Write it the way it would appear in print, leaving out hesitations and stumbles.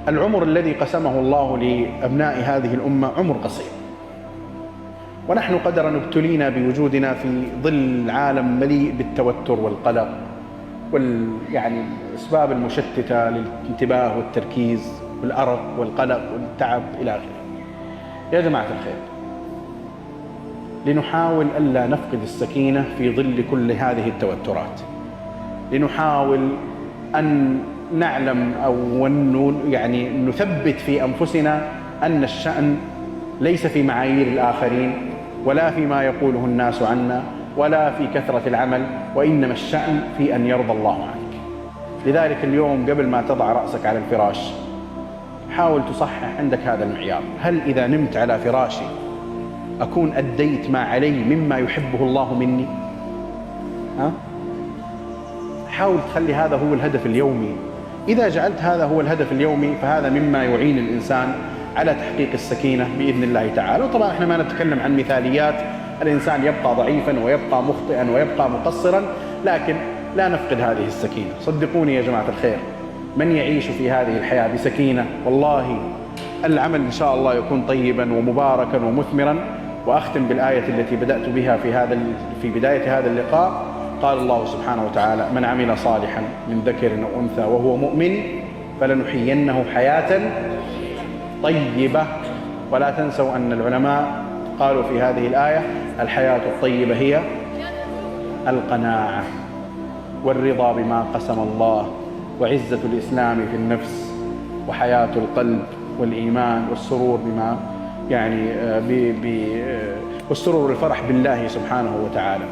العمر الذي قسمه الله لأبناء هذه الأمة عمر قصير، ونحن قدرا ابتلينا بوجودنا في ظل عالم مليء بالتوتر والقلق الأسباب المشتتة للانتباه والتركيز والأرق والقلق والتعب إلى آخره. يا جماعة الخير، لنحاول ألا نفقد السكينة في ظل كل هذه التوترات، لنحاول أن نعلم أو نثبت في أنفسنا أن الشأن ليس في معايير الآخرين ولا فيما يقوله الناس عنا ولا في كثرة العمل، وإنما الشأن في أن يرضى الله عنك. لذلك اليوم قبل ما تضع رأسك على الفراش حاول تصحح عندك هذا المعيار: هل إذا نمت على فراشي أكون أديت ما علي مما يحبه الله مني؟ حاول تخلي هذا هو الهدف اليومي. إذا جعلت هذا هو الهدف اليومي فهذا مما يعين الإنسان على تحقيق السكينة بإذن الله تعالى. وطبعا احنا ما نتكلم عن مثاليات، الإنسان يبقى ضعيفا ويبقى مخطئا ويبقى مقصرا، لكن لا نفقد هذه السكينة. صدقوني يا جماعة الخير، من يعيش في هذه الحياة بسكينة والله العمل إن شاء الله يكون طيبا ومباركا ومثمرا. وأختم بالآية التي بدأت بها في بداية هذا اللقاء. قال الله سبحانه وتعالى: من عمل صالحا من ذكر أو أنثى وهو مؤمن فلنحيينه حياة طيبة. ولا تنسوا أن العلماء قالوا في هذه الآية: الحياة الطيبة هي القناعة والرضا بما قسم الله، وعزة الإسلام في النفس، وحياة القلب والإيمان والسرور بما والسرور والفرح بالله سبحانه وتعالى.